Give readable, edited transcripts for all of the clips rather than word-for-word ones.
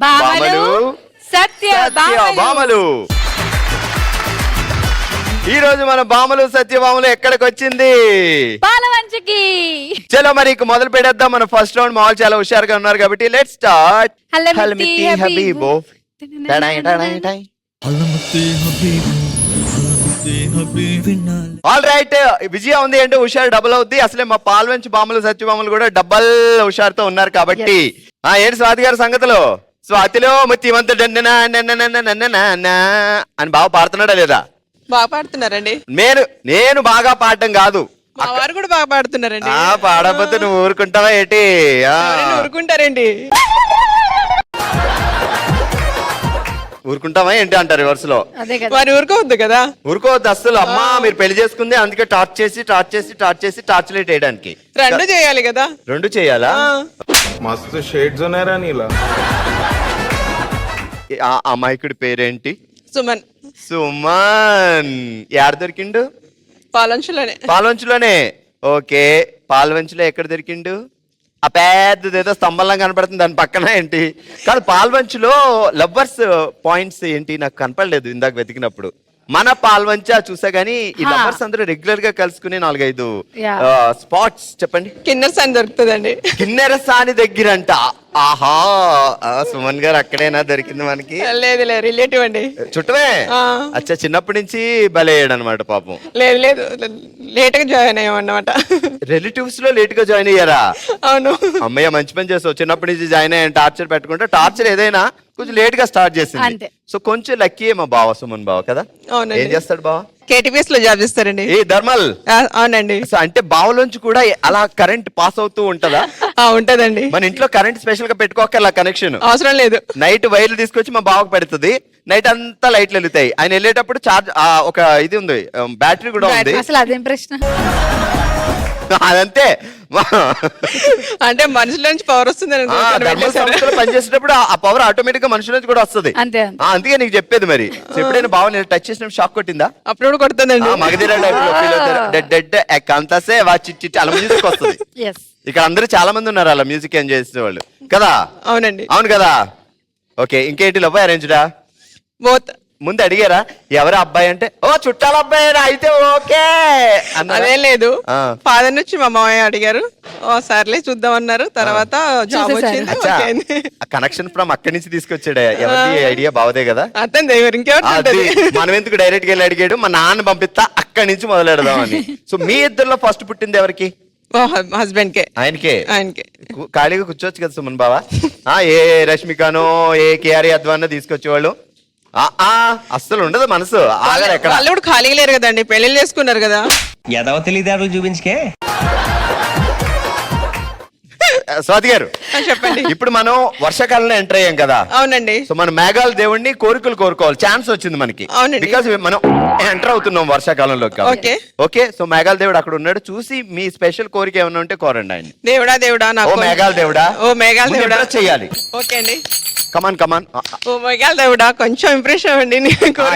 భామలు సత్యభామలు. ఈ రోజు మన భామలు సత్యభామలు ఎక్కడికి వచ్చింది? పాలవంచకి. చలో మరి మొదలు పెడేద్దాం. మన ఫస్ట్ రౌండ్ మాల్ చాలా హుషారుగా ఉన్నారు కాబట్టి లెట్స్ స్టార్ట్. హల్మితి హబీబో. ఆల్ రైట్, విజయ ఉంది అంటే హుషారు డబుల్ అవుద్ది. అసలే మా పాల్వంచి భామలు సత్యభామలు కూడా డబల్ హుషారుతో ఉన్నారు కాబట్టి ఏంటి స్వాతి గారి సంగతులు? స్వాతిలో ముత్తిమంతుడు అని బాగా పాడుతున్నాడా లేదా? బాగా పాడుతున్నారండి. నేను బాగా పాడటం కాదు, మా వారు కూడా బాగా పాడుతున్నారండి. పాడకపోతే నువ్వు ఊరుకుంటావా ఏంటి? ఊరుకుంటారండి. ఊరుకుంటావా ఏంటి అంటారు వరుసలో. వారు ఊరుకోవద్దు కదా. ఊరుకోవద్దు అస్సలు. అమ్మా మీరు పెళ్లి చేసుకుంది అందుకే టార్చ్ చేసి టార్చ్ లైట్ వేయడానికి. రెండు చేయాలి కదా. రెండు చేయాలా? మస్తు షేడ్స్ ఉన్నారా నీలా. ఆ అమాయకుడి పేరేంటి? సుమన్. సుమన్ యాడ దొరికిండు? పాలంచులోనే. ఓకే, పాల్వంచులో ఎక్కడ దొరికిండు? ఆ పెద్దదేదో స్తంభంలా కనపడుతుంది, దాని పక్కన ఏంటి? కాదు, పాల్వంచులో లవ్వర్స్ పాయింట్స్ ఏంటి నాకు కనపడలేదు ఇందాక వెతికినప్పుడు. మన పాల్వంచ చూసా గానీ ఈ లవర్స్ అందరూ రెగ్యులర్ గా కలుసుకునే 4-5 స్పాట్స్ చెప్పండి. కిన్నెరసాని దొరుకుతుందండి. కిన్నెరసాని దగ్గరంట. ఆహా, సుమన్ గారు అక్కడేనా దొరికింది మనకి? లేదు రిలేటివ్ అండి. చుట్టమే. అచ్చా, చిన్నప్పటి నుంచి బలయ్యాడు అనమాట పాపం. లేదు లేట్ గా జాయిన్ అయ్యామన్నమాట. రిలేటివ్స్ లో లేట్ గా జాయిన్ అయ్యారా? అవును. అమ్మయ్య మంచి పని చేస్తావు. చిన్నప్పటి నుంచి జాయిన్ అయ్యాను టార్చర్ పెట్టుకుంటే. టార్చర్ ఏదైనా కొంచెం లేట్ గా స్టార్ట్ చేసింది. సో కొంచెం లక్కీ మా బావ, సుమన్ బావ కదా. ఏం చేస్తాడు బావ? కేటీపీఎస్ లో జాబ్ చేస్తారండి. ఏ ధర్మల్? అవునండి. అంటే బావులోంచి కూడా అలా కరెంట్ పాస్ అవుతూ ఉంటదా? ఉంటదండి. మన ఇంట్లో కరెంట్ స్పెషల్ గా పెట్టుకోకర్లా, కనెక్షన్ అవసరం లేదు. నైట్ వైర్లు తీసుకొచ్చి మా బావకు పెడుతుంది. నైట్ అంతా లైట్లు వెళ్తాయి. ఆయన వెళ్ళేటప్పుడు చార్జ్ ఒక ఇది ఉంది, బ్యాటరీ కూడా ఉంది. అసలు అదేం ప్రశ్న? అదంతే. అంటే మనుషుల నుంచి పవర్ వస్తుంది. పనిచేసేటప్పుడు ఆ పవర్ ఆటోమేటిక్ గా మనుషుల నుంచి కూడా వస్తుంది. అందుకే నీకు చెప్పేది. మరి ఎప్పుడైనా బావ నేను టచ్ చేసినప్పుడు షాక్ కొట్టిందా? అప్పుడు కొడుతుందండి. మగధీర అంతాసే చిట్టి అలా మ్యూజిక్ వస్తుంది. ఇక్కడ అందరూ చాలా మంది ఉన్నారు అలా మ్యూజిక్ ఎంజాయ్ చేసే వాళ్ళు కదా. అవునండి. అవును కదా. ఓకే, ఇంకేంటి లవ్ అరేంజ్డా? ముందు అడిగారా ఎవరు అబ్బాయి అంటే? ఓ చుట్టాల అబ్బాయి అయితే ఓకే అదేం లేదు. ఫాదర్ నుంచి మా మామయ్య అడిగారు. ఓ సర్లే చూద్దాం అన్నారు. తర్వాత జాబ్ వచ్చింది. కనెక్షన్ ఫ్రమ్ అక్కడి నుంచి తీసుకొచ్చాడు. ఎవరి ఐడియా బావదే కదా. అర్థం ఇంకెవరు మనం ఎందుకు డైరెక్ట్ గా వెళ్ళి అడిగాడు? మా నాన్న పంపిస్తా అక్కడి నుంచి మొదలెడదామని. సో మీ ఇద్దరులో ఫస్ట్ పుట్టింది ఎవరికి? హస్బెండ్ కే. ఆయనకే. ఖాళీగా కూర్చోవచ్చు కదా సుమన్ బావా. ఏ రష్మికానో ఏ కేఆర్ అద్వానో తీసుకొచ్చేవాళ్ళు. అస్సలు ఉండదు మనసు. వాళ్ళు కూడా ఖాళీగా లేరు కదండి, పెళ్లి చేసుకున్నారు కదా. ఎదవ తెలివితేటలు చూపించుకే. స్వాతి గారు చెప్పండి. ఇప్పుడు మనం వర్షాకాలంలో ఎంటర్ అయ్యాం కదా. అవునండి. సో మనం మేఘాల దేవుడిని కోరికలు కోరుకోవాలి. ఛాన్స్ వచ్చింది మనకి. బికాస్ మనం ఎంటర్ అవుతున్నాం వర్షాకాలంలో. ఓకే, సో మేఘాల దేవుడు అక్కడ ఉన్నాడు. చూసి మీ స్పెషల్ కోరిక ఏమన్నా ఉంటే కోరండి ఆయన. దేవుడా ఓ మేఘాల దేవుడా, ఓ మేఘాల దేవుడా చెయ్యాలి. ఓకే అండి. కమాన్. ఓ మేఘాల దేవుడా కొంచెం ఇంప్రెషన్ అవ్వండి.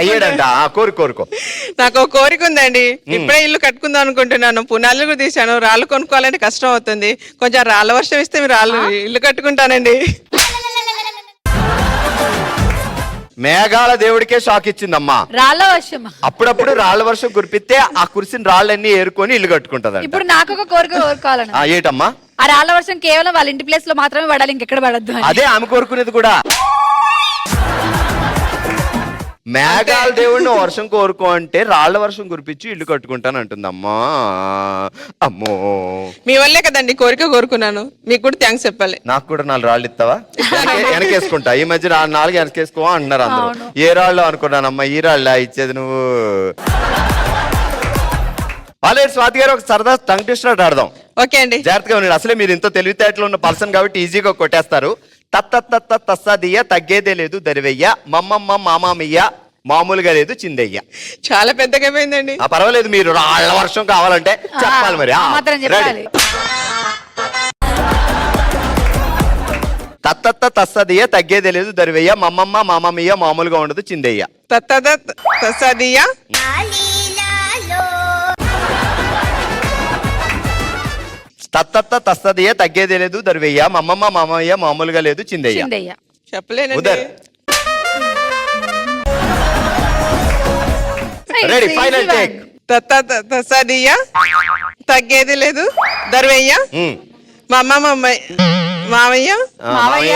అయ్యాడంట. కోరుకో. నాకు ఒక కోరిక ఉందండి. ఇప్పుడే ఇల్లు కట్టుకుందాం అనుకుంటున్నాను. పునాలు కూడా తీసాను. రాళ్ళు కొనుక్కోవాలంటే కష్టం అవుతుంది. కొంచెం రాళ్ళ వర్షం ఇస్తే మీరు రాళ్ళు ఇల్లు కట్టుకుంటానండి. మేఘాల దేవుడికే షాక్ ఇచ్చిందమ్మా. రాళ్ళ వర్షం. అప్పుడప్పుడు రాళ్ల వర్షం కురిపిస్తే ఆ కురిసిన రాళ్ళన్నీ ఏరుకొని ఇల్లు కట్టుకుంటది. ఇప్పుడు నాకు ఒక కోరిక కోరుకోవాలని. ఏటమ్మా? ఆ రాళ్ళ వర్షం కేవలం వాళ్ళ ఇంటి ప్లేస్ లో మాత్రమే పడాలి, ఇంకెక్కడ పడద్దు. అదే ఆమె కోరుకునేది కూడా. మేఘాల దేవుడిని వర్షం కోరుకో అంటే రాళ్ల వర్షం కురిపించి ఇల్లు కట్టుకుంటాను అంటుందమ్మా. అమ్మో, మీ వల్లే కదండి కోరిక కోరుకున్నాను. మీకు కూడా థ్యాంక్స్ చెప్పాలి. నాకు కూడా 4 రాళ్ళు ఇస్తావా? వెనకేసుకుంటా. ఈ మధ్య 4 వెనకేసుకో అంటున్నారు అందరూ. ఏ రాళ్ళు అనుకున్నానమ్మా, ఈ రాళ్ళ ఇచ్చేది నువ్వు. ఆల్రెడీ స్వాతి గారు ఒక సరదా టంగ్ ట్విస్టర్ ఆడదాం. ఓకే అండి. జాగ్రత్తగా ఉన్నాడు. అసలే మీరు ఇంత తెలివితేటలు ఉన్న పర్సన్ కాబట్టి ఈజీగా కొట్టేస్తారు. తస్సదియ్య తగ్గేదే లేదు దరివెయ్య, మమ్మమ్మ మామామయ్య మామూలుగా లేదు చిందయ్య. చాలా పెద్దగా పోయిందండి. పర్వాలేదు, మీరు రాళ్ల వర్షం కావాలంటే చెప్పాలి మరి. తస్సదియ్య తగ్గేదే లేదు దరివెయ్య, మమ్మమ్మ మామామయ్య మామూలుగా ఉండదు చిందయ్య. తస్సదియ్య తస్తదియ తగ్గేదే లేదు దరివెయ్య, మమ్మమ్మ మామయ్య మామూలుగా లేదు చిందయ్య. చెప్పలేనండి. ఉదర్ రెడీ ఫైనల్ టేక్. తసదియ్య, తగ్గేది లేదు, దర్వయ్య, మా అమ్మ మామయ్య, మామయ్య.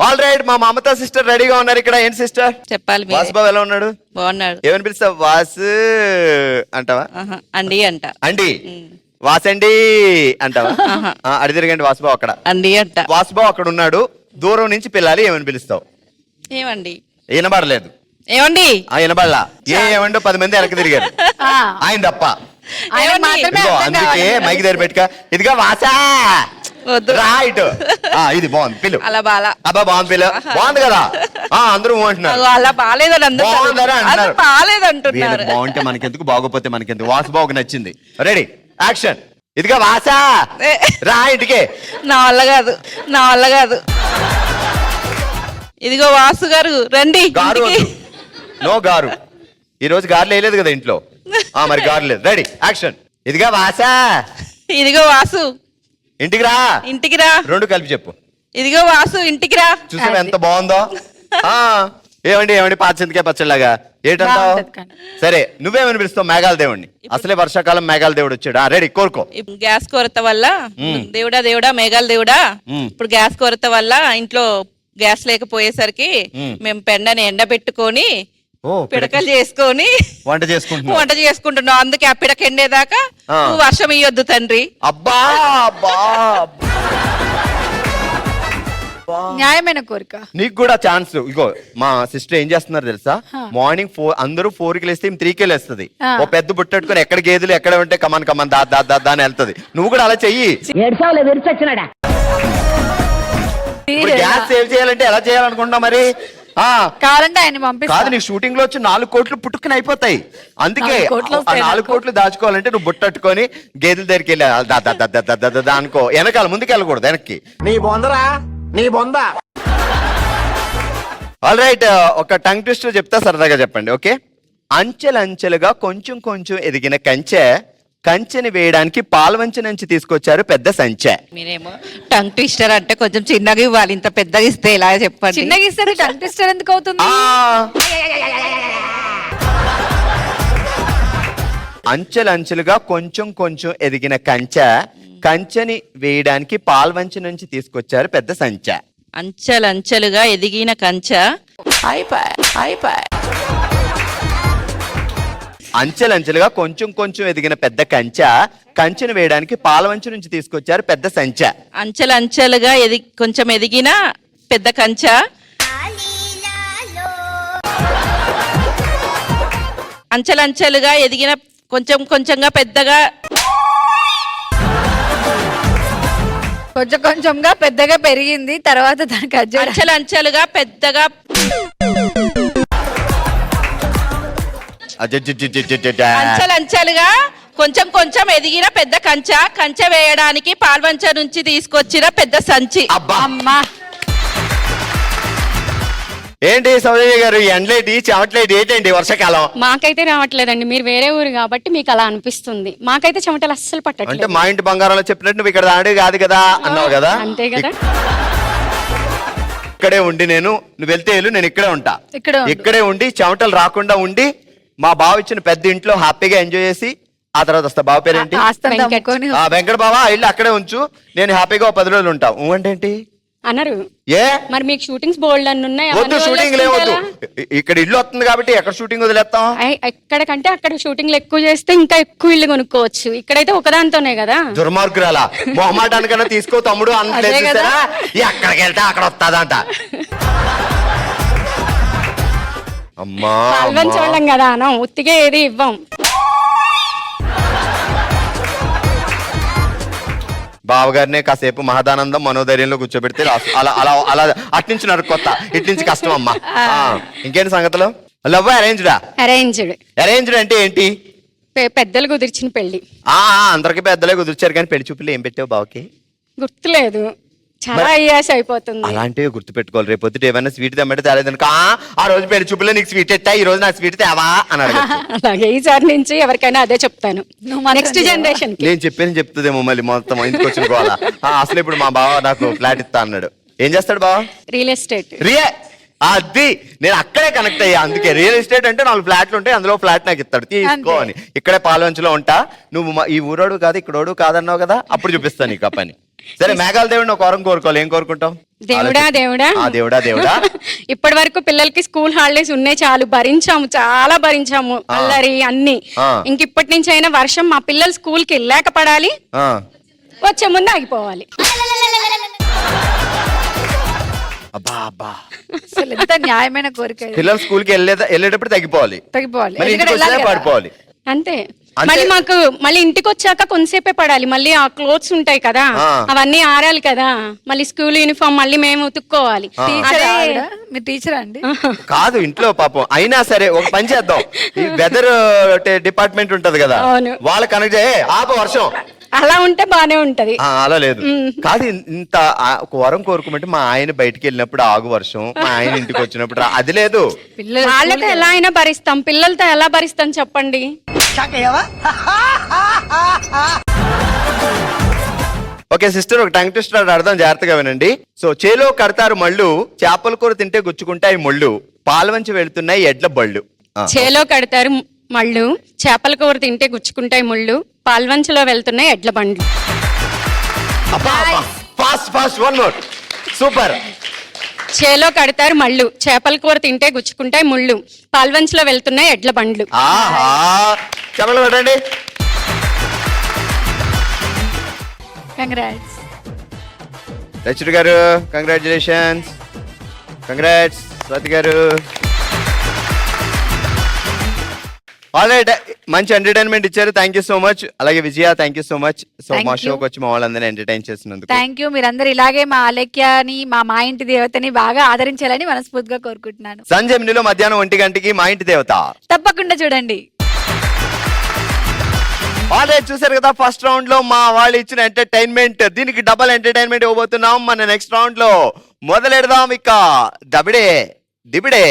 ఆల్ రైట్, మా మమతా సిస్టర్ రెడీగా ఉన్నారు ఇక్కడ. ఏంటి సిస్టర్ చెప్పాలి మీరే. వాసుబాబు ఎలా ఉన్నాడు? బాగున్నాడు. ఏమని పిలుస్తావు? వాసు అంటావా? ఆహా, అండి అంట. అండి వాసండి అంటావా? అడి తిరగండి వాసుబాబు అక్కడ. అండి అంట. వాసుబాబు అక్కడ ఉన్నాడు, దూరం నుంచి పిల్లాలి. ఏమని పిలుస్తావు? ఏమండి? వినబడలేదు. ఏమండి? వినబడలా. ఏమండో 10 మంది వెనక్కి తిరిగారు ఆయన తప్ప. ఆయన మాత్రమే ఇదిగో అర్థం అందుకే కావాలి. మైకి దగ్గర పెట్టుక. ఇదిగా వాసా వద్దు. రైట్. ఇది బాగుంది పిల్లు. అలా బాలా. అబ్బా బాగుంది పిల్ల. బాగుంది కదా. అందరూ అంటున్నారు అగో అలా బాలేదని అందరూ బాగుందరా అంటున్నారు. బాలేదంటున్నారు. వీళ్ళకి బాగుంటే మనకెందుకు, బాగోపోతే మనకెందుకు. వాసుబాబుకి నచ్చింది. Ready action. ఇదిగా వాసా రా ఇంటికే. నా వల్ల కాదు, నా వల్ల కాదు. ఇదిగో వాసు గారు రండి గారు ఇంటికి. నో గారు. ఈ రోజు గారు లేదు కదా ఇంట్లో. మరి గారు లేదు. Ready action. ఇదిగా వాసా ఇదిగో వాసు ఇంటికి రా. ఇంటికి రా. 2 కలిపి చెప్పు. ఇదిగో వాసు ఇంటికి రా. చూసావా ఎంత బాగుందో? ఏమండి పాచింతకే పచ్చళ్ళగా ఏంటంటావు? బాగుంటది కానీ. సరే నువ్వేమని పిలుస్తావు? మేఘాల దేవుడిని. అసలే వర్షాకాలం మేఘాల దేవుడు వచ్చాడు. రెడీ కోరుకో. ఇప్పుడు గ్యాస్ కొరత వల్ల దేవుడా దేవుడా మేఘాల దేవుడా, ఇప్పుడు గ్యాస్ కొరత వల్ల ఇంట్లో గ్యాస్ లేకపోయేసరికి మేము పెండని ఎండబెట్టుకొని ఓ పిడకలు చేసుకొని వంట చేసుకుంటున్నావు. వంట చేసుకుంటున్నాం. అందుకే ఆ పిడక ఎండేదాకా నువ్వు వర్షం ఇయ్యొద్దు తండ్రి. అబ్బా అబ్బా. న్యాయమైన కోరిక. నీకు కూడా ఛాన్స్. ఇగో మా సిస్టర్ ఏం చేస్తున్నారు తెలుసా? మార్నింగ్ 4 అందరూ 4కి లేస్తే 3కి లేస్తుంది. ఓ పెద్ద బుట్టెట్టుకుని ఎక్కడ గేదెలు ఎక్కడ ఉంటే కమన్ కమన్ దా అని వెళ్తుంది. నువ్వు కూడా అలా చెయ్యి. ఇప్పుడు గ్యాస్ సేవ్ చేయాలంటే ఎలా చేయాలనుకుంటున్నావు మరి? కావాలంటే ఆయన పంపిస్తా. కాదు, నీ షూటింగ్ లో వచ్చి 4 కోట్లు పుట్టుకుని అయిపోతాయి. అందుకే 4 కోట్లు ఆ వస్తాయి 4 కోట్లు దాచుకోవాలంటే నువ్వు బుట్టట్టుకొని గేదెల దగ్గరికి వెళ్ళి దా అనుకో. వెనకాల ముందుకు వెళ్ళకూడదు, వెనక్కి. నీ బొందరా నీ బొంద. ఆల్ రైట్, ఒక టంగ్ ట్విస్టర్ చెప్తా, సరదాగా చెప్పండి. ఓకే. అంచెలంచెలుగా కొంచెం కొంచెం ఎదిగిన కంచెని వేయడానికి పాల్వంచ నుంచి తీసుకొచ్చారు పెద్ద సంచె. మీరేమో టంగ్ ట్విస్టర్ అంటే కొంచెం చిన్నగా ఇవ్వాలి, ఇంత పెద్దగా ఇస్తే ఎలా చెప్పండి? చిన్నగా ఇస్తే టంగ్ ట్విస్టర్ ఎందుకు అవుతుంది? అంచెలంచెలుగా కొంచెం కొంచెం ఎదిగిన కంచెని వేయడానికి పాల్వంచ నుంచి తీసుకొచ్చారు పెద్ద సంచె. అంచెలంచెలుగా ఎదిగిన కంచె. అంచెలంచెలుగా కొంచెం కొంచెం ఎదిగిన పెద్ద కంచెను వేయడానికి పాలవంచ నుంచి తీసుకొచ్చారు పెద్ద సంచె. అంచెలంచెలుగా కొంచెం ఎదిగిన పెద్ద కంచె. అంచెలంచెలుగా ఎదిగిన కొంచెం కొంచెంగా పెద్దగా. కొంచెం కొంచెంగా పెద్దగా పెరిగింది, తర్వాత దానికి అంచెలంచెలుగా పెద్దగా. అంచెలంచెలుగా కొంచెం కొంచెం ఎదిగిన పెద్ద కంచె వేయడానికి పాల్వంచ నుంచి తీసుకొచ్చిన పెద్ద సంచి. అమ్మా. ఏంటి సౌజన్య గారు, ఎండలేటి చెమటలేటి ఏంటండి వర్షాకాలం? మాకైతే రావట్లేదండి, మీరు వేరే ఊరు కాబట్టి మీకు అలా అనిపిస్తుంది. మాకైతే చెమటలు అస్సలు అంటే పట్టట్లేదు. మా ఇంటి బంగారంలో చెప్పినట్టు నువ్వు ఇక్కడ ఆడే కాదు కదా అన్నావు కదా. అంతే కదా. ఇక్కడే ఉండి నువ్వు వెళ్తే వెళ్ళు, నేను ఇక్కడే ఉంటా. ఇక్కడే ఉండి చెమటలు రాకుండా ఉండి మా బావ ఇచ్చిన పెద్ద ఇంట్లో హ్యాపీగా ఎంజాయ్ చేసి ఆ తర్వాత వస్తా. బావ పేరేంటి? వెంకట బావ. ఇల్లు అక్కడే ఉంచు, నేను హ్యాపీగా 10 రోజులు ఉంటా. అంటే అన్నారు. ఏ మరి మీకు షూటింగ్స్ బోల్డ్ అన్ని ఉన్నాయి. వద్దు, షూటింగ్ లేవద్దు. ఇక్కడ ఇల్లు వస్తుంది కాబట్టి ఎక్కడ షూటింగ్ వదిలేస్తాం? ఎక్కడికంటే అక్కడ షూటింగ్లు ఎక్కువ చేస్తే ఇంకా ఎక్కువ ఇల్లు కొనుక్కోవచ్చు. ఇక్కడైతే ఒకదాంతోనే కదా. దుర్మార్గురాలా, మొహమాటానికన్నా తీసుకో తమ్ముడు అనట్లేదు. ఎక్కడికి వెళ్తే అక్కడ వస్తాదంట. అమ్మా చూడలేం కదా అనం, ఉత్తిగా ఏది ఇవ్వం. బావగారినే కాసేపు మహదానందం మనోధైర్యంలో కూర్చోబెడితే అలా అలా అలా అట్నుంచి నరుకొత్త, ఇట్నుంచి కష్టం అమ్మా. ఇంకేంటి సంగతులు? లవ్ అరేంజ్డా? అరేంజ్డ్ అంటే ఏంటి? పెద్దలు కుదిర్చిన పెళ్లి. అందరికి పెద్దలే కుదిర్చారు, కానీ పెళ్లి చూపులు ఏం పెట్టావు బావకి? గుర్తులేదు, చాలా అయ్యాస అయిపోతుంది. అలాంటివి గుర్తుపెట్టుకోవాలి. రేపు పొద్దుట ఏమైనా స్వీట్ తెమ్మంటే తేలేదనుకో, ఆ రోజు పెళ్లి చూపులో నీకు స్వీట్ ఎట్టా, ఈ రోజు నాకు స్వీట్ తేవా అని అడగచ్చు. అలాగే ఈసారి నుంచి ఎవరికైనా అదే చెప్తాను. నెక్స్ట్ జనరేషన్ నేను చెప్పేది చెప్తుందేమో మళ్ళీ మొత్తం ఇంటికి వచ్చిన అసలు ఇప్పుడు మా బావ నాకు ఫ్లాట్ ఇస్తా అన్నాడు. ఏం చేస్తాడు బావ? Real estate. అది నేను అక్కడే కనెక్ట్ అయ్యా. అందుకే రియల్ ఎస్టేట్ అంటే 4 ఫ్లాట్లు ఉంటాయి, అందులో ఫ్లాట్ నాకు ఇస్తాడు, తీసుకో అని. ఇక్కడే పాలవంచలో ఉంటా, నువ్వు ఈ ఊరోడు కాదు ఇక్కడోడు కాదన్నావు కదా, అప్పుడు చూపిస్తాను నీకు ఆ పని. సరే, మేఘాల దేవుడిని ఒక వరం కోరుకోవాలి. ఏం కోరుకుంటాం? దేవుడా దేవుడా దేవుడా దేవుడా ఇప్పటి వరకు పిల్లలకి స్కూల్ హాలిడేస్ ఉన్నాయి, చాలు భరించాము, చాలా భరించాము, అల్లరి అన్ని. ఇంక ఇప్పటి నుంచి అయినా వర్షం మా పిల్లలు స్కూల్ కి వెళ్ళాక పడాలి, వచ్చే ముందు ఆగిపోవాలి. అబ్బా అబ్బా, అసలు ఎంత న్యాయమైన కోరిక ఇది. పిల్లలు స్కూల్ కి వెళ్ళేటప్పుడు తగ్గిపోవాలి, తగ్గిపోవాలి. మళ్ళీ ఎందుకంటే ఇంటికి వచ్చాక వెళ్ళాలి కదా. పడిపోవాలి. అంతే. మళ్ళీ మాకు మళ్ళీ ఇంటికి వచ్చాక కొంతసేపే పడాలి, మళ్ళీ ఆ క్లోత్స్ ఉంటాయి కదా అవన్నీ ఆరాలి కదా, మళ్ళీ స్కూల్ యూనిఫామ్ మళ్ళీ మేము ఉతుక్కోవాలి. టీచరా ఆవిడ? మీరు టీచరా అండి? కాదు, ఇంట్లో పాపం. అయినా సరే ఒక పని చేద్దాం, ఈ వెదర్ డిపార్ట్మెంట్ ఉంటది కదా, అవును. వాళ్ళు కనెక్ట్ ఆప వర్షం అలా ఉంటే బానే ఉంటది. అలా లేదు. కాదు, ఇంత ఒక వరం కోరుకోమంటే మా ఆయన బయటికి వెళ్ళినప్పుడు ఆగు వర్షం, మా ఆయన ఇంటికి వచ్చినప్పుడు అది లేదు. వాళ్ళతో ఎలా అయినా భరిస్తాం, పిల్లలతో ఎలా భరిస్తాం చెప్పండి. ఓకే సిస్టర్, ఒక టంగ్ ట్విస్టర్ అర్థం జాగ్రత్తగా వినండి. సో చేలో కడతారు మళ్ళు, చేపల కూర తింటే గుచ్చుకుంటాయి ముళ్ళు, పాల్వంచి వెళ్తున్నాయి ఎడ్ల బళ్ళు. చేలో కడతారు మళ్ళు, చేపల కూర తింటే గుచ్చుకుంటాయి ముళ్ళు, పాల్వంచలో వెళ్తున్నాయి ఎడ్ల బండ్లు. Fast fast, one more. Super. చేలో కడతారు మళ్ళు, చేపల కూర తింటే గుచ్చుకుంటాయి ముళ్ళు, పాల్వంచలో వెళ్తున్నాయి ఎడ్ల బండ్లు. ఆహా, చెప్పలు పెట్టండి. కంగ్రాట్స్ రచిత గారు, కంగ్రాచులేషన్స్. కంగ్రాట్స్ స్వాతి గారు. ఆల్రైట్, మంచి ఎంటర్టైన్మెంట్ ఇచ్చారు, థ్యాంక్ యూ సో మచ్. అలాగే Vijaya, thank you so much. So Thank మా you. షోకి వచ్చి మా వాళ్ళందరినీ ఎంటర్టైన్ చేసినందుకు థ్యాంక్ యూ. మీరందరూ ఇలాగే మా అలెక్యాని, మా ఇంటి దేవతని బాగా ఆదరించాలని మనస్ఫూర్తిగా కోరుకుంటున్నాను. సంజమ్నిలో మధ్యాహ్నం 1 గంటకి మా ఇంటి దేవత. తప్పకుండా చూడండి. ఆల్రెడీ చూసారు కదా, ఫస్ట్ రౌండ్ లో మా వాళ్ళు ఇచ్చిన ఎంటర్టైన్మెంట్, దీనికి డబుల్ ఎంటర్టైన్మెంట్ ఇవ్వబోతున్నాం మన నెక్స్ట్ రౌండ్ లో. మొదలెడదాం ఇక దబిడే దిబిడే.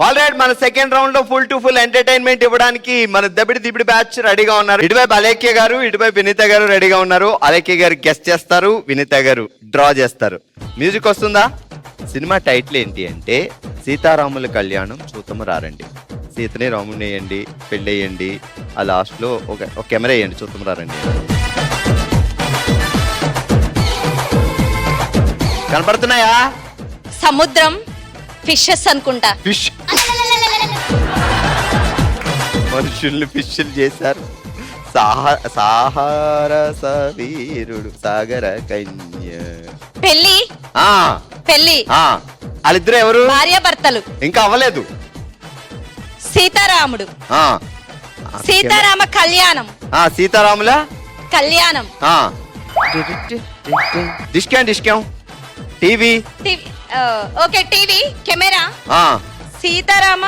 ఆల్రైట్, మన సెకండ్ రౌండ్ లో ఫుల్ టు ఫుల్ ఎంటర్టైన్మెంట్ ఇవ్వడానికి మన దబిడి దిబిడి బ్యాచ్ రెడీగా ఉన్నారు. ఇటువైపు అలేఖ్య గారు, ఇటువైపు వినీత గారు రెడీగా ఉన్నారు. అలేఖ్య గారు గెస్ట్ చేస్తారు, వినీత గారు డ్రా చేస్తారు. మ్యూజిక్ వస్తుందా? సినిమా టైటిల్ ఏంటి అంటే సీతారాముల కళ్యాణం చూతము రారండి. సీతని రాముని వేయండి, పెళ్ళి వేయండి, ఆ లాస్ట్ లో ఒక కెమెరా వేయండి, చూతము రారండి. కనపడుతున్నాయా? సముద్రం, ఫిషెస్ అనుకుంటా. ఫిష్, మనుషుల్ని ఫిష్లు చేశారు. సాహరస వీరుడు, సాగర కన్య. పెళ్లి ఆ పెళ్లి వాళ్ళిద్దరు ఎవరు? భార్యాభర్తలు. ఇంకా అవ్వలేదు. సీతారాముడు, ఆ సీతారామ కళ్యాణం, సీతారాముల కళ్యాణం. డిస్కౌం TV. Okay, TV, camera. Sitarama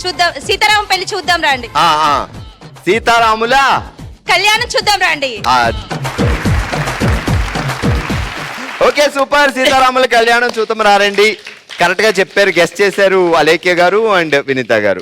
చూద్దాం, సీతారామ పెళ్లి చూద్దాం రండి. సీతారాముల కళ్యాణం చూద్దాం రండి. ఓకే సూపర్, సీతారాముల కళ్యాణం చూద్దాం రారండి. కరెక్ట్ గా చెప్పారు, గెస్ట్ చేశారు అలేఖ్య గారు అండ్ వినీత గారు.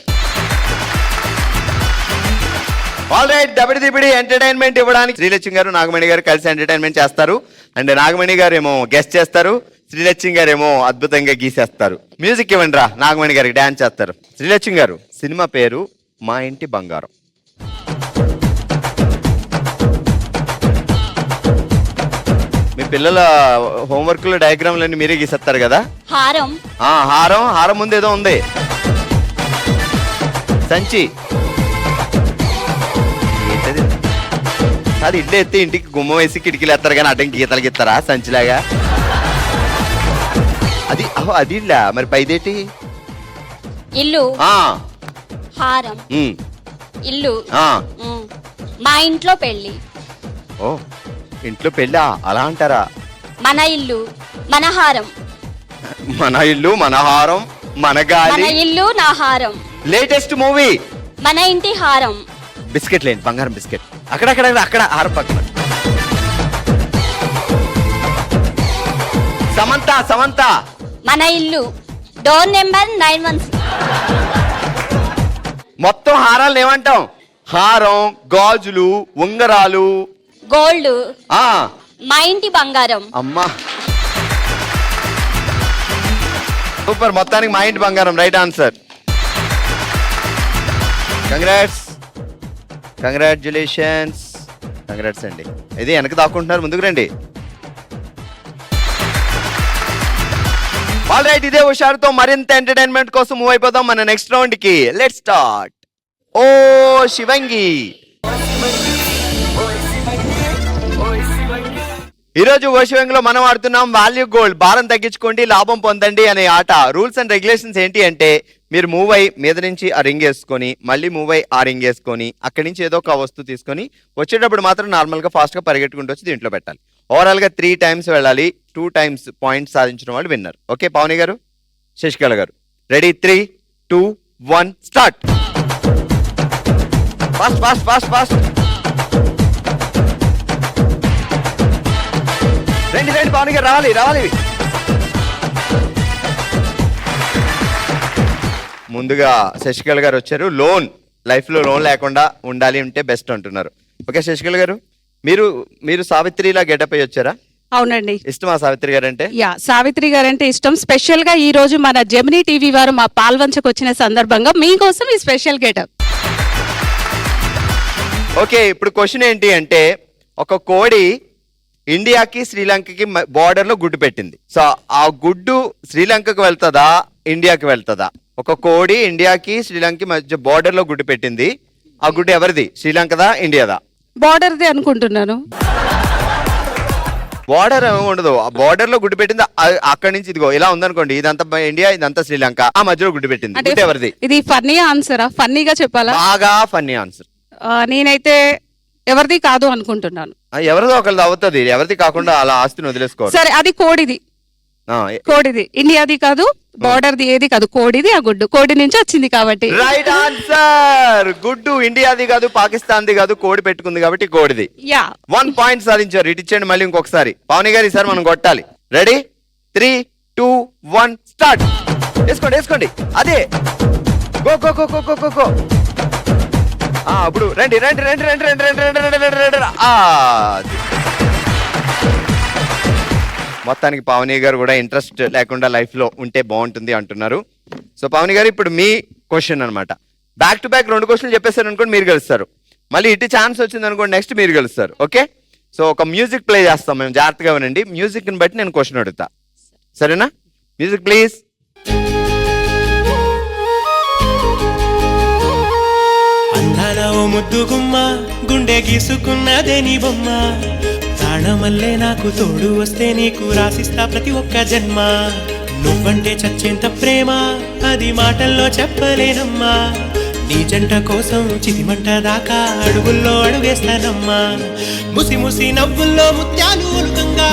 ఆల్రైట్, దబిడి దిబిడి ఎంటర్టైన్మెంట్ ఇవ్వడానికి శ్రీలక్ష్మి గారు, నాగమణి గారు కలిసి ఎంటర్టైన్మెంట్ చేస్తారు. అండ్ నాగమణి గారు ఏమో గెస్ట్ చేస్తారు, శ్రీలక్ష్మి గారు ఏమో అద్భుతంగా గీసేస్తారు. మ్యూజిక్ ఇవ్వండి రా, నాగమణి గారికి డాన్స్ చేస్తారు. శ్రీలక్ష్మి గారు, సినిమా పేరు మా ఇంటి బంగారం. మీ పిల్లల హోంవర్క్ లో డయాగ్రామ్లన్నీ మీరే గీసేస్తారు కదా. హారం, హారం, హారం ముందు ఏదో ఉంది. సంచి, అది ఇడ్లీ ఎత్తి ఇంటికి గుమ్మం వేసి కిటికీలు ఎత్తారు కానీ అడ్డం గీతలు గీస్తారా సంచిలాగా? అది అది ఇల్లా, మరి పైదేటి? ఇల్లు, హారం, ఇల్లు. మా ఇంట్లో పెళ్లి. ఓ, ఇంట్లో పెళ్ళా? అలా అంటారా? మన ఇల్లు, మన హారం. మన ఇల్లు, మన హారం, మన గాలి. మన ఇల్లు, నా హారం. లేటెస్ట్ మూవీ మన ఇంటి హారం. బిస్కెట్ లేండి, బంగారం బిస్కెట్. అక్కడ హారం పక్కన. సమంత. మన ఇల్లు. Door number 916. మొత్తం హారాలు ఏమంటాం? హారం, గాజులు, ఉంగరాలు, గోల్డ్. ఆ మా ఇంటి బంగారం. అమ్మా సూపర్, మొత్తానికి మా ఇంటి బంగారం రైట్ ఆన్సర్. కంగ్రాట్యులేషన్స్ అండి. ఇది వెనక దాక్కుంటున్నారు, ముందుకు రండి. ఆల్ రైట్, ఇదే హుషారుతో మరింత ఎంటర్టైన్మెంట్ కోసం మూవ్ అయిపోదాం మన నెక్స్ట్ రౌండ్ కి. Let's start. ఓ శివంగి, ఈరోజు ఓ శివంగిలో మనం ఆడుతున్నాం వాల్యూ గోల్డ్, భారం తగ్గించుకోండి లాభం పొందండి అనే ఆట. రూల్స్ అండ్ రెగ్యులేషన్స్ ఏంటి అంటే, మీరు మూవ్ అయ్యి మీద నుంచి ఆ రింగ్ వేసుకొని, మళ్ళీ మూవ్ అయ్యి ఆ రింగ్ వేసుకొని, అక్కడి నుంచి ఏదో ఒక వస్తువు తీసుకొని వచ్చేటప్పుడు మాత్రం నార్మల్గా ఫాస్ట్గా పరిగెట్టుకుంటూ వచ్చి దీంట్లో పెట్టాలి. ఓవరాల్గా 3 times వెళ్ళాలి. 2 times పాయింట్స్ సాధించిన వాళ్ళు విన్నర్. ఓకే పావని గారు, శశికళ గారు, రెడీ? 3, 2, 1 స్టార్ట్. ఫాస్ట్. రండి పావని గారు, రావాలి. ముందుగా శశికళ గారు వచ్చారు. లైఫ్ లో లోన్ లేకుండా ఉండాలి అంటే బెస్ట్ అంటున్నారు. ఓకే శశికళ గారు, మీరు సావిత్రిలా గెటప్ అయ్యి వచ్చారా? అవునండి. ఇష్టమా సావిత్రి గారు అంటే? సావిత్రి గారు అంటే ఇష్టం. స్పెషల్ గా ఈ రోజు మన జెమినీ టీవీ వారు మా పాల్వంచకు వచ్చిన సందర్భంగా మీకోసం ఈ స్పెషల్ గెటప్. ఓకే, ఇప్పుడు క్వశ్చన్ ఏంటి అంటే, ఒక కోడి ఇండియాకి శ్రీలంకకి బార్డర్ లో గుడ్డు పెట్టింది. సో ఆ గుడ్డు శ్రీలంకకు వెళ్తుందా ఇండియాకి వెళ్తుందా? ఒక కోడి ఇండియాకి శ్రీలంకకి మధ్య బార్డర్ లో గుడ్డు పెట్టింది. ఆ గుడ్డు ఎవరిది? శ్రీలంకదా ఇండియాదా? బార్డర్ది అనుకుంటున్నాను. బార్డర్ ఉండదు, ఆ బార్డర్ లో గుడ్డు పెట్టింది. అక్కడి నుంచి ఇదిగో ఇలా ఉందనుకోండి, ఇదంతా ఇండియా, ఇదంతా శ్రీలంక, ఆ మధ్యలో గుడ్డు పెట్టింది. గుడ్డు ఎవరిది? ఇది ఫన్నీ ఆన్సరా? ఫన్నీగా చెప్పాలా? బాగా ఫన్నీ ఆన్సర్. నేనైతే ఎవరిది కాదు అనుకుంటున్నాను. ఎవరిదో ఒకరిది అవుతుంది, ఎవరిది కాకుండా అలా ఆస్తిని వదిలేసుకోవాలి. సరే, అది కోడిది. ఇండియాది కాదు, బార్డర్ది ఏది కాదు, కోడిది. ఆ గుడ్డు కోడి నుంచి వచ్చింది కాబట్టి రైట్ ఆన్సర్. గుడ్డు ఇండియాది కాదు, పాకిస్తాన్ది కాదు, కోడి పెట్టుకుంది కాబట్టి కోడిది. 1 point సాధించారు. ఇటు ఇచ్చేయండి మళ్ళీ ఇంకొకసారి. పావని గారు ఈసారి మనం కొట్టాలి. రెడీ? 3, 2, 1 స్టార్ట్. వేసుకోండి. అదే గో. ఇప్పుడు రండి. మొత్తానికి పావని గారు కూడా ఇంట్రెస్ట్ లేకుండా లైఫ్ లో ఉంటే బాగుంటుంది అంటున్నారు. సో పావని గారు, ఇప్పుడు మీ క్వశ్చన్ అన్నమాట. బ్యాక్ టు బ్యాక్ 2 క్వశ్చన్లు చెప్పేశారు అనుకోండి, మీరు గెలుస్తారు. మళ్ళీ ఇటు ఛాన్స్ వచ్చింది అనుకోండి, నెక్స్ట్ మీరు గెలుస్తారు. ఓకే, సో ఒక మ్యూజిక్ ప్లే చేస్తాం మేము, జాగ్రత్తగా వినండి. మ్యూజిక్ ని బట్టి నేను క్వశ్చన్ అడుగుతా, సరేనా? Music please. అందాల ఓ ముద్దు గుమ్మ, గుండె గీసుకున్నదే నీ బొమ్మ, ప్రాణమల్లే నాకు తోడు వస్తే నీకు రాసిస్తా ప్రతి ఒక్క జన్మ. నువ్వంటే చచ్చేంత ప్రేమ, అది మాటల్లో చెప్పలేనమ్మా. నీ జంట కోసం చితిమంట దాకా అడుగుల్లో అడుగేస్తానమ్మా. ముసి నవ్వుల్లో ముత్యాలు ఒలుకంగా,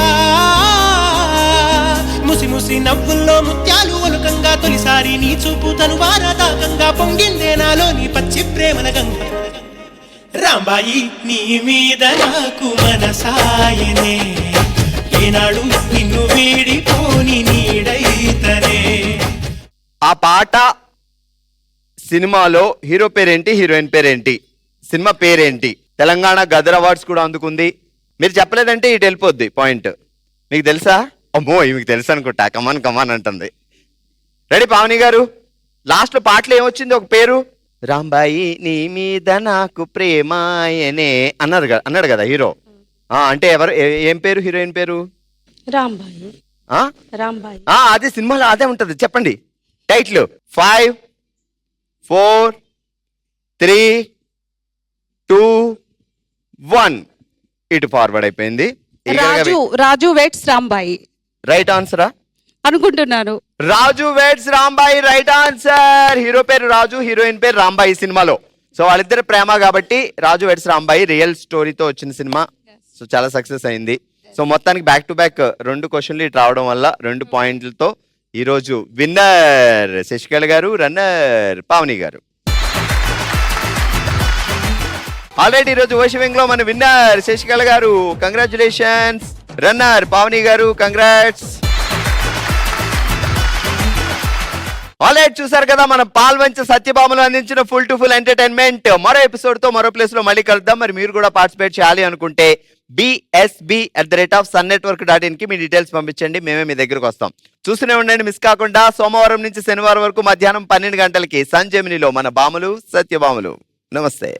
ముసి నవ్వుల్లో ముత్యాలు ఒలుకంగా, తొలిసారి నీ చూపు తను వారదాకంగా పొంగిందే నాలో నీ పచ్చి ప్రేమల గంగ. రాంబాయి నీ మీద నాకు మనసాయనే, ఏనాడు నిన్ను వీడిపోని నీడైతనే. ఆ పాట సినిమాలో హీరో పేరేంటి, హీరోయిన్ పేరేంటి, సినిమా పేరేంటి? తెలంగాణ గదర్ అవార్డ్స్ కూడా అందుకుంది. మీరు చెప్పలేదంటే ఇటు వెళ్ళిపోద్ది పాయింట్. మీకు తెలుసా? అమ్మో, మీకు తెలుసు అనుకుంటా. కమాన్ అంటుంది. రెడీ పావని గారు? లాస్ట్ లో పాటలో ఏమొచ్చింది? ఒక పేరు, రాంబాయి నీ మీద నాకు ప్రేమాయనే అన్నాడు కదా హీరో. అంటే ఎవరు, ఏం పేరు హీరోయిన్ పేరు? రాంబాయి. అది సినిమాలో అదే ఉంటది. చెప్పండి టైటిల్. 5, 4, 3, 2, 1 ఇటు ఫార్వర్డ్ అయిపోయింది. రాజు వెయిట్స్ రాంబాయి రైట్ ఆన్సరా అనుకుంటున్నాను. Raju weds Rambai right answer. Hero పేరు రాజు, హీరోయిన్ పేరు రాంబాయి సినిమాలో. సో వాళ్ళిద్దరు ప్రేమ కాబట్టి రాజు వెయిట్స్ రాంబాయి రియల్ స్టోరీతో వచ్చిన సినిమా. సో చాలా సక్సెస్ అయింది. సో మొత్తానికి బ్యాక్ టు బ్యాక్ 2 క్వశ్చన్లు ఇటు రావడం వల్ల 2 పాయింట్లతో ఈరోజు విన్నర్ శశికళ గారు, రన్నర్ పావని గారు. ఆల్రెడీ ఈరోజు ఓషివింగ్ లో మన విన్నర్ శశికళ గారు, కంగ్రాచులేషన్స్. రన్నర్ పావని గారు, కంగ్రాట్స్. ఆల్రైట్, చూసారు కదా మన పాల్వంచ సత్యభామలు అందించిన ఫుల్ టు ఫుల్ ఎంటర్టైన్మెంట్. మరో ఎపిసోడ్ తో మరో ప్లేస్ లో మళ్ళీ కలుద్దాం. మరి మీరు కూడా పార్టిసిపేట్ చేయాలి అనుకుంటే bsb@sunnetwork.in కి మీ డీటెయిల్స్ పంపించండి, మేమే మీ దగ్గరకు వస్తాం. చూస్తూనే ఉండండి, మిస్ కాకుండా. సోమవారం నుంచి శనివారం వరకు మధ్యాహ్నం 12 గంటలకి సన్ జెమినిలో మన భామలు సత్యభామలు. నమస్తే.